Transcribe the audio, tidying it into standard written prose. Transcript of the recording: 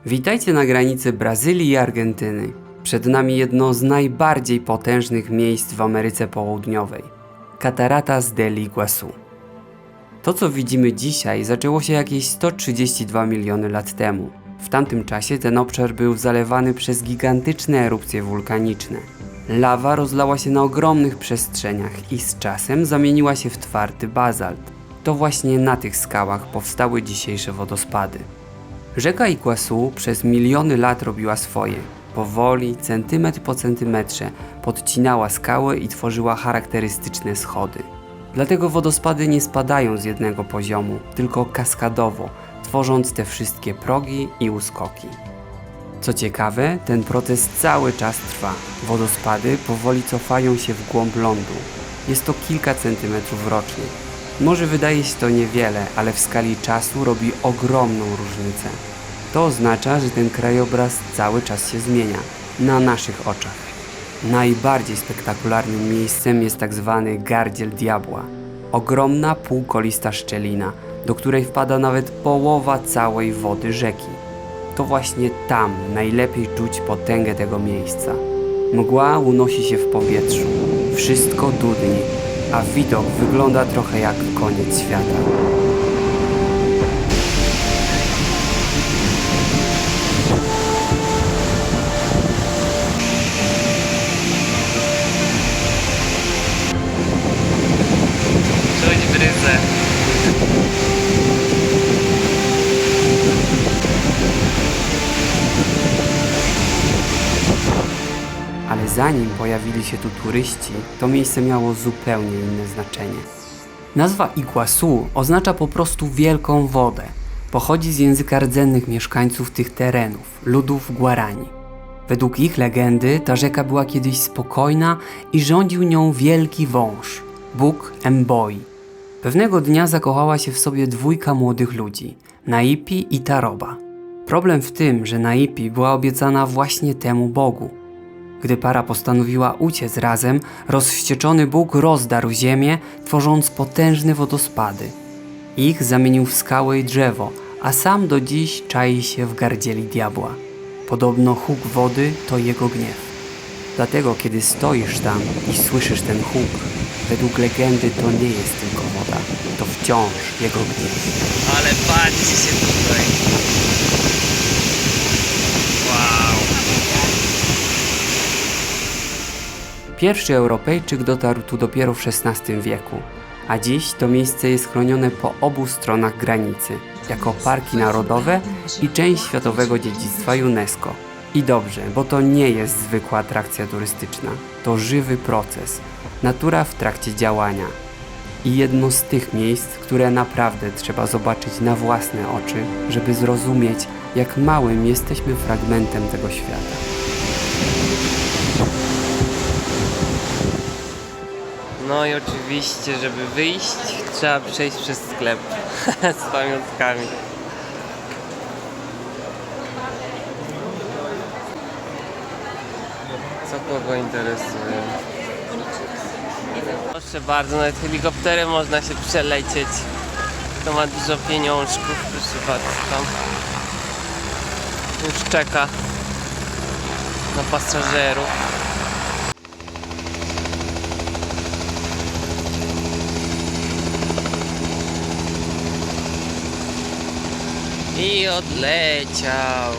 Witajcie na granicy Brazylii i Argentyny. Przed nami jedno z najbardziej potężnych miejsc w Ameryce Południowej – Cataratas del Iguazú. To, co widzimy dzisiaj, zaczęło się jakieś 132 miliony lat temu. W tamtym czasie ten obszar był zalewany przez gigantyczne erupcje wulkaniczne. Lawa rozlała się na ogromnych przestrzeniach i z czasem zamieniła się w twardy bazalt. To właśnie na tych skałach powstały dzisiejsze wodospady. Rzeka Iguazú przez miliony lat robiła swoje. Powoli, centymetr po centymetrze, podcinała skały i tworzyła charakterystyczne schody. Dlatego wodospady nie spadają z jednego poziomu, tylko kaskadowo, tworząc te wszystkie progi i uskoki. Co ciekawe, ten proces cały czas trwa. Wodospady powoli cofają się w głąb lądu. Jest to kilka centymetrów rocznie. Może wydaje się to niewiele, ale w skali czasu robi ogromną różnicę. To oznacza, że ten krajobraz cały czas się zmienia, na naszych oczach. Najbardziej spektakularnym miejscem jest tak zwany Gardziel Diabła. Ogromna, półkolista szczelina, do której wpada nawet połowa całej wody rzeki. To właśnie tam najlepiej czuć potęgę tego miejsca. Mgła unosi się w powietrzu, wszystko dudni, a widok wygląda trochę jak koniec świata. Czuć bryzę. Ale zanim pojawili się tu turyści, to miejsce miało zupełnie inne znaczenie. Nazwa Iguazú oznacza po prostu wielką wodę. Pochodzi z języka rdzennych mieszkańców tych terenów, ludów Guarani. Według ich legendy ta rzeka była kiedyś spokojna i rządził nią wielki wąż, Bóg Mboi. Pewnego dnia zakochała się w sobie dwójka młodych ludzi, Naipi i Taroba. Problem w tym, że Naipi była obiecana właśnie temu Bogu. Gdy para postanowiła uciec razem, rozwścieczony Bóg rozdarł ziemię, tworząc potężne wodospady. Ich zamienił w skały i drzewo, a sam do dziś czai się w gardzieli diabła. Podobno huk wody to jego gniew. Dlatego kiedy stoisz tam i słyszysz ten huk, według legendy to nie jest tylko woda, to wciąż jego gniew. Ale patrzcie się tutaj. Wow. Pierwszy Europejczyk dotarł tu dopiero w XVI wieku, a dziś to miejsce jest chronione po obu stronach granicy, jako parki narodowe i część Światowego Dziedzictwa UNESCO. I dobrze, bo to nie jest zwykła atrakcja turystyczna, to żywy proces, natura w trakcie działania. I jedno z tych miejsc, które naprawdę trzeba zobaczyć na własne oczy, żeby zrozumieć, jak małym jesteśmy fragmentem tego świata. No i oczywiście, żeby wyjść, trzeba przejść przez sklep z pamiątkami. Co kogo interesuje? Proszę bardzo, nawet helikopterem można się przelecieć. Kto ma dużo pieniążków, proszę bardzo, tam już czeka na pasażerów. I odleciał.